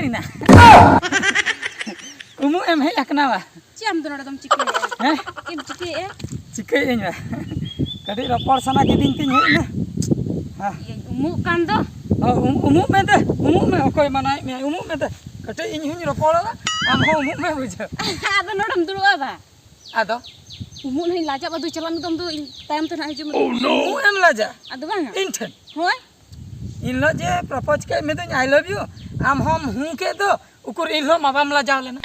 Rina उमु M हे अकना वा चिम दो नडम चिके हैं किम चिके चिके इन वा कडी रपड़ सना के दिन तिन हे ना हां उमु कान दो उमु में ओकोय मनाय मे उमु में दे कटे इन हुन रपड़ आम हो उमु में बुझ आदो नडम दुरुआ बा आदो उमु नहीं लाजा बदु चलन दम दो टाइम तो ना हिजु उमु एम लाजा आदो बांगा इन ठन होय इन लो जे प्रपोज के में तो आई लव यू आम हम हूं के दो उकुर इन लो माबाम ला जाव लेना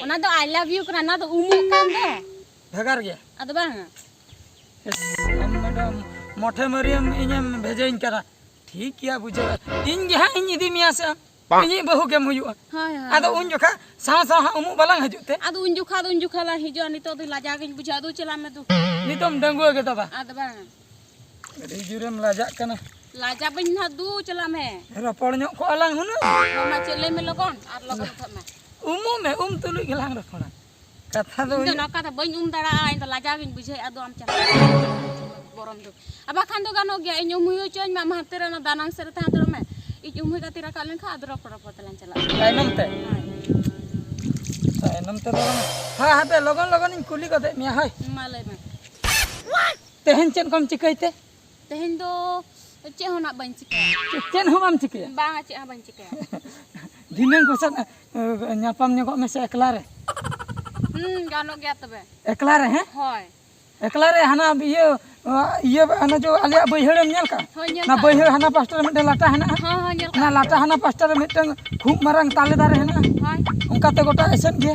ओना दो आई लव यू कना ना दो उमु कान दे भेगार गया आदो बांगा हम मैडम मोठे मरियम इनम भेजेइन करा ठीक किया बुझे इन गे इन इदी मिया से इन बहु के मुयु हाय हाय आदो उन जोखा साव साव उमु बालांग हजुते आदो उन जुखा ला हिजो नि तो लाजा गिन बुझा दो चला में दो नितम डंगुआ के तबा आदो बांगा रे जुरम लाजा कना लाजा बइन ना दू चला में रपड़ ᱧᱚᱜ को अलांग हुना ओना चले में लगन आर लगन थ में उमु में तुलुई गलांग रखोना कथा दो इन नका त बइन दड़ा इन त लाजा गिन बुझे आदो आम चला बोरम दो अब खान दो गानो गया इन मुयो चोन मा महतेर ना दानांग सर ता तर में इ उमु गति रका लेन खा अदर पतलन चला तायनम ते हां हां ते लगन इन कुली कते मिया हाय माले में तेहन चेन कम चिकैते तेहन दो चे होना बइन चिके चेन हो हम चिके बांगा चे बइन चिके दिनन कोसन न्यापाम न्यको में से एकला रे गानो गया तबे एकला रे हैं होय एकला रे हना ये हना जो आलिया बैहड़ में का ना बैहड़ हना पास्टर में लाटा हना हां हां नेल ना लाटा हना पास्टर में खूब मारंग ताले दारे हना हाय उनका ते गोटा एसन गे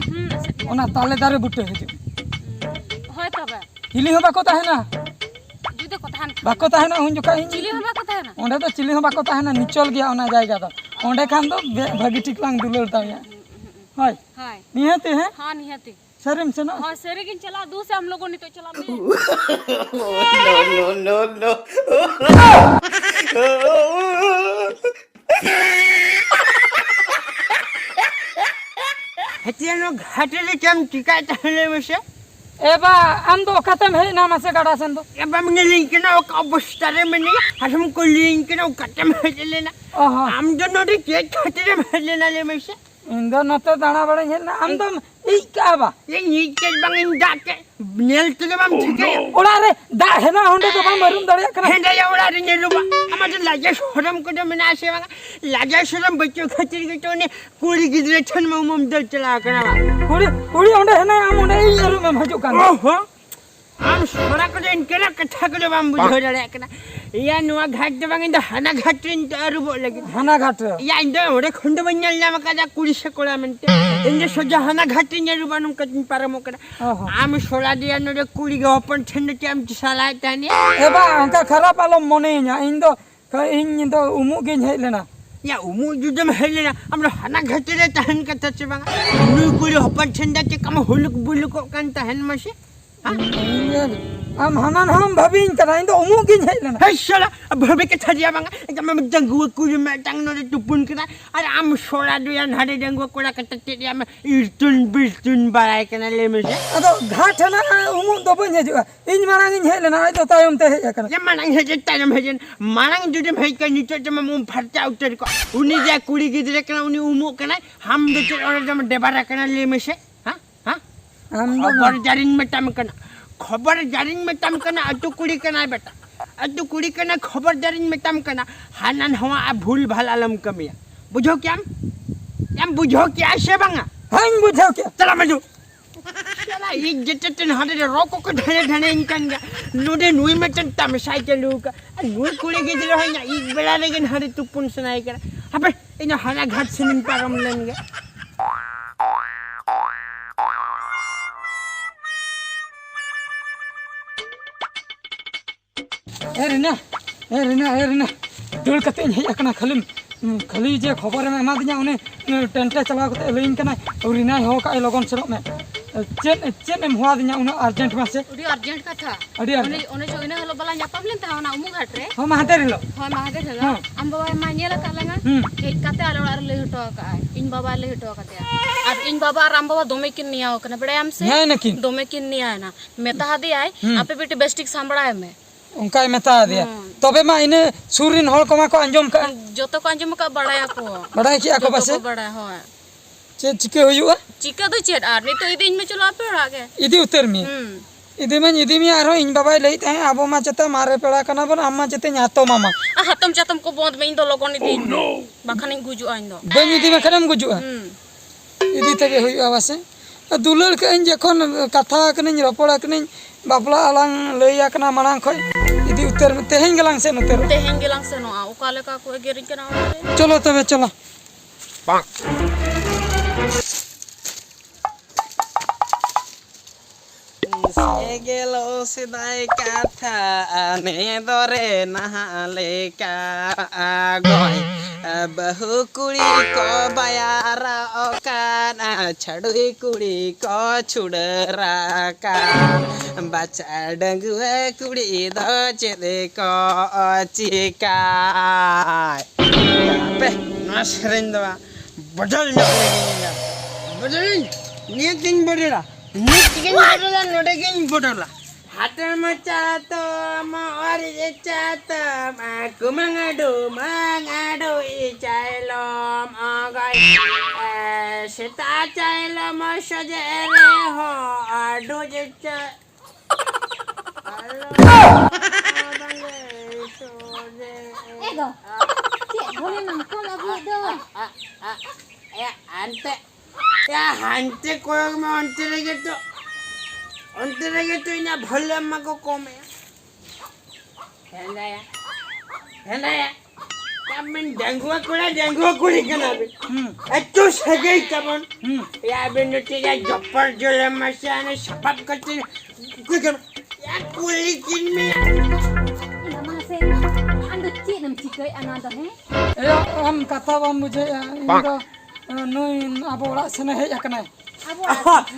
ओना ताले दारे बुटे हिजु होय तबे हिली हो बाको ताहेना जुदे को थान बाको ताहेना हुन जोखा चिली हो बाको थाना ओंडे तो चिली हो बाको ताहेना निचल गया ओना जायगा तो ओंडे खान दो भागी ठीक लांग दुलर ताया हाय हाय निहते हैं हां निहते शर्म से ना हां सेरे किन चला दू से हम लोगों ने तो चला में no. हतियानो घाटले केम टिका तहले वसे एबा आम दो खत्म है ना मासे गाड़ा सन दो एबा मने लिंक ना ओक अबस्तारे मने हसम को लिंक ना खत्म हेले ना ओहो आम दोनो रे के खतरे हेले ना ले मसे इंदो नते दाना बड़े है ना आम दो ई का बा ये नीचे बंगिन जाके नेल तले बम ठिके ओड़ा रे दा है ना होंडे तो बम मरून दड़िया कना हेंडा या ओड़ा रे नेलुबा अमा तो लाजा शरम को तो मना से लाजा शरम बच्चों खातिर के तो ने कुड़ी गिदरे छन में उमम दल चला करा कुड़ी होंडे है ना आम होंडे ई रू में भजो कान ओहो आम सोरा को इनके ना कथा को बम बुझो रे कना या नुआ घाट दे बंगिन हना घाट इन अरुबो लगे हना घाट या इंदो ओरे खंड बन्नल ना मका कुड़ी से कोला मनते इंदे सजा हना घाट इन अरुबानु कतिन पारमो करा आम सोरा दिया न रे कुड़ी गे ओपन छंड के आम साला ताने एबा अंका खराब आलो मने nya इंदो उमु गे हेलेना या उमु जुदम हेलेना हमरा हना घाट रे तहन कथा से बंगा नु कुड़ी ओपन छंड के कम हुलुक बुलुक कान तहन मसे हम हनन हम भबिन करा इंदो उमु गे हेलेना हे साला भबे के थरिया बंगा एकदम में जंगु कुड़ी में टांग न रे टुपुन करा अरे आम सोरा दुया नारे जंगु कोड़ा कटते या में इर्तुन बिर्तुन बाय कना ले मसे अदो घाट ना उमु दो बन हेजु इन मारांग इन हेलेना तो तायम ते हे कना या मानंग हेजे तायम हेजन मानंग जुदम हे के नीचे जम मुम फरता उतर को उनी जा कुड़ी गिदरे कना उनी उमु कना हम देते और जम डेबारा कना ले मसे हां हां हम खबर जारिन में टम कना खबर जारिन में टम कना अतु कुड़ी कना बेटा अतु कुड़ी कना खबर जारिन में टम कना हानन हवा भूल भाल आलम कमिया बुझो क्या हम बुझो क्या से बंगा हंग बुझो क्या चला मजू चला एक जटन हरे रोको को धने धने इनकन नोडे नुई में टन तमसाई चलू का नुई कुड़ी के दिलो है ना एक बेला लेकिन हरे तुपुन सुनाई कर अबे इन हना घाट से निन पारम लेंगे ए रिना दौड़ कते हे अकना खाली जे खबर में एमा दिया उन्हें टेंटे चला कते लइन कना और रिना हो का लगन सरो में चेन एम हुआ दिया उन्हें अर्जेंट में से उडी अर्जेंट कथा अडी ओने जो इने हलो बला न्यापाम लेन ता ना उमु घाट रे हम हाते रिलो हां महादे हलो हम बाबा मा नेला कालंगा एक कते आलो आर ले हटो का इन बाबा ले हटो कते और इन बाबा राम बाबा दोमे किन निया कना बड़े हमसे है नकिन दोमे किन निया ना मेता हदी आए आपे बेटी बेस्टिक सांबड़ा है मैं ᱚᱱᱠᱟᱭ ᱢᱮᱛᱟ ᱫᱮᱭᱟ ᱛᱚᱵᱮ ᱢᱟ ᱤᱱᱟᱹ ᱥᱩᱨ ᱨᱤᱱ ᱦᱚᱲ ᱠᱚᱢᱟ ᱠᱚ ᱟᱸᱡᱚᱢ ᱠᱟᱜᱼᱟ joto ko anjom ka badaya ko ᱵᱟᱰᱟᱭ ᱠᱮᱜᱼᱟ ᱠᱚ joto ᱯᱟᱥᱮ ko badaya hoy ᱪᱮᱫ ᱪᱤᱠᱟᱹ ᱦᱩᱭᱩᱜᱼᱟ chika do chet ar ni to idin me chalo ape ora ge ᱤᱫᱤ ᱩᱛᱟᱹᱨ ᱢᱮ ᱤᱫᱤ ᱢᱟᱧ ᱤᱫᱤ ᱢᱮᱭᱟ ᱟᱨᱦᱚᱸ ᱤᱧ ᱵᱟᱵᱟᱭ ᱞᱟᱹᱭ ᱛᱟᱦᱮᱸ ᱟᱵᱚ ᱢᱟ ᱪᱮᱛᱟ ᱢᱟᱨᱮ ᱯᱮᱲᱟ ᱠᱟᱱᱟ ᱵᱚᱱ ᱟᱢ ᱢᱟ ᱪᱮᱛᱟᱧ ᱦᱟᱛᱚᱢᱟᱢᱟ ah hatam chatam ko bond me indo logon idin bakhan ing guju ain do ᱵᱟᱹᱧ ᱤᱫᱤ ᱢᱮᱠᱷᱟᱱᱮᱢ ᱜᱩᱡᱩᱜᱼᱟ ᱤᱫᱤ ᱛᱮᱜᱮ ᱦᱩᱭᱩᱜᱼᱟ ᱵᱟᱥᱮ ᱫᱩᱞᱟᱹᱲ ᱠᱟᱹᱧ ᱡᱚᱠᱷᱚᱱ ᱠᱟᱛᱷᱟ ᱟᱠᱟᱱᱟᱹᱧ ᱨᱚᱯᱚᱲ ᱟᱠᱟᱱᱟᱹᱧ ᱵᱟᱯᱞᱟ ᱟᱞᱟᱝ ᱞᱟᱹᱭ ᱟᱠᱟᱱᱟ ᱢᱟᱲᱟᱝ ᱠᱷᱚᱡ ᱤᱫᱤ ᱩᱛᱟᱹᱨ ᱢᱮ ᱛᱮᱦᱮᱧ ᱜᱮᱞᱟᱝ ᱥᱮᱱ ᱩᱛᱟᱹᱨᱚᱜᱼᱟ teheng gelang senoa uka leka ko egerin kana ora re চলো তবে চলো Segelo sedai kata ane dore nahaleka agoy bahu kuri ko bayara okan chadui kuri ko chudarakan baca denggue kuri do cede ko cikai pe nasrin do bodol niatin bodora Nikin bodola, nodakin bodola. Hatar macato, maori cato, aku mangado icailom agai. Sita cailom sajere ho, ado jeca. Ego, cik boleh nangkol abu do. Ya ante, ya ante koyong mo ante lagi tu. Ante lagi tu ina bhala mago kome. Henda ya. Kamen jangwa kuli kana be. Eto sagai kaman. Ya benu tiga jopar jole masane sabab kati. Kukan ya kulikin me. Ina mase, ando cik nam cikai anada he. हम कथा बम मुझे इनका नुई अब ओड़ा से नहीं है कना Abu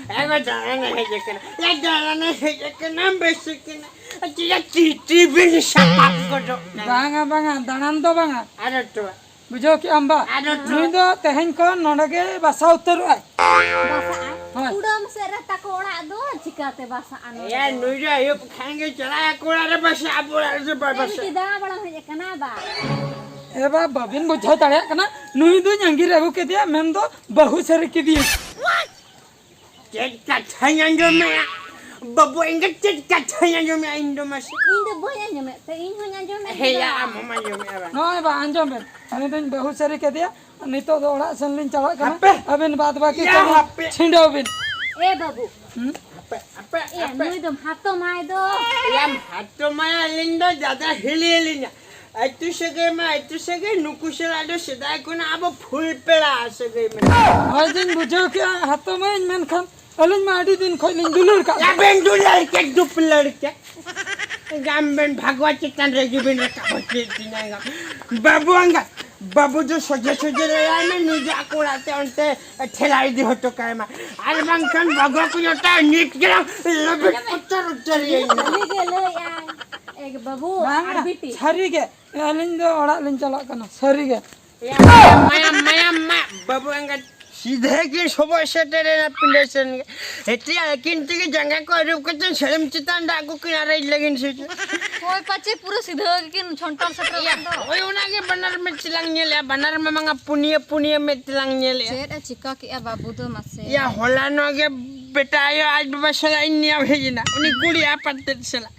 Ego jangan hejekan. Ya jangan hejekan besikan. Aja titi bin sabab kodo. बांगा बांगा दानन दो बांगा Ada tu. बुझो कि अंबा नुई दो तेहन को नडगे बसा उतर आय basa Hai. ay. Udam serata ko ora do cikate basa ano. Ya nuja yuk khange chala kola re bas abura re bas. Tapi dah balang he kana ba. ए बा बबिन बुझो तड़े कना नुई दो जंगी रेगु के दिया मेन दो बहु सर के दिए Cek katanya jo me. Babu ingat cek katanya jo me Indo mas. Indo boy anya me, te in honya jo me. Hey ya mama jo me ba. नोय बा अंजम बे नुई दो बहु सर के दिया नितो दो ओड़ा सनलिन चला कना Ape. अबिन बाद बाकी Ya, ape. छिंडो bin Eh babu, Apa eh nui dom hato mai do. Yang hatu maya lindo jada hili. Itu segai nukusel ada sedai kuna abo full pela segai me. आज दिन बुझो कि हाथों में मेन खान अलिन में आड़ी दिन खोई लिन दुलुर का Ya ben dular ke duplar ke. Gam ben bhagwa chitan regi ben kabati tinanga. Babu anga. Babu jo soje re ame nuja akurate onte thelai di hoto kaima. Ar bangkan bhagwa ku jota nit gram lebet utar ye. Kali gele ay. Eh babu, बांगा arbiti. छरी के अलिन दो ओड़ा लिन चला कना छरी के Ya maya babu anga सीधे की सुबह से तेरे ना पिंडेशन इतनी किंतु की जगह को रूप के तो शर्म चितान डाकू किनारे लगन से Hoy pace puro sidho kin chontor satra do. ओए उना के बनर में चिलंग ले बनर में मंगा पुनिया में चिलंग ले Cek cika ki ya babu do mase. या होला नो के बेटा आयो आज बसला इन्या भेजना उनी गुड़िया पत्ते सला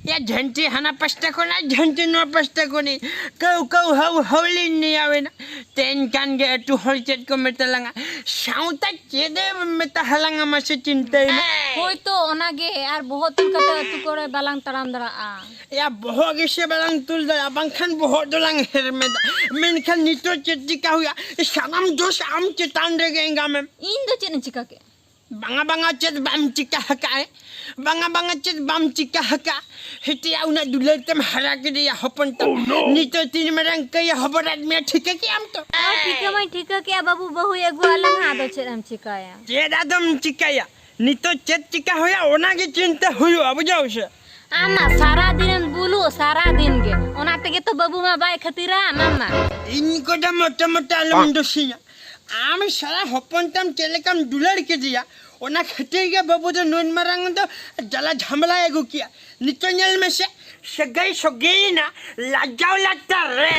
या झंटी हना पस्ता को ना झंटी नो पस्ता को नहीं कौ हौली नहीं आवे ना तेन कान के तू हर चेत को मेतलंगा साउता चेदे मेता हलंगा मसे चिंता ही ना Hoy to onage ar bahut din kata tu kore balang taram dara a. या बहुत से बलंग तुल दे बंखन बहुत दुलंग हेर में मिन खन नितो चेती का हुआ सगम जो शाम चितान रे गेंगा में Indo cek ni cika ke. banga chet bam cika haka banga chet bam cika haka hiti auna dular tem hara ke dia hopon tam nito tin merang ke ya hobarat me ठीक है कि am to ठीक है क्या बाबू बहु एगो अलग आदो छे हम चिकाया जे दादम cika ya nito chet cika hoya ona के चिंता हुयो अब जाओ से आमा सारा दिन बुलू सारा दिन गे ओना तगे तो बाबू मा बाय खतीरा मामा इनको दा मोटा मोटा लम दोसिया आम सारा हपन तम टेलीकम दुलर के दिया ᱚᱱᱟ ᱠᱷᱟᱹᱛᱤᱨ ᱜᱮ ᱵᱟᱹᱵᱩ ᱫᱚ ᱱᱩᱱ ᱢᱟᱨᱟᱝ ᱫᱚ ᱡᱟᱞᱟ ᱡᱷᱟᱢᱞᱟᱭ ᱟᱹᱜᱩ ᱠᱮᱭᱟ ᱱᱤᱛᱚᱜ ᱧᱮᱞ ᱢᱮᱥᱮ ᱥᱟᱹᱜᱟᱹᱭ ᱥᱚᱜᱮᱭᱮᱱᱟ ᱞᱟᱡᱟᱣ ᱞᱟᱛᱟᱨ ᱨᱮ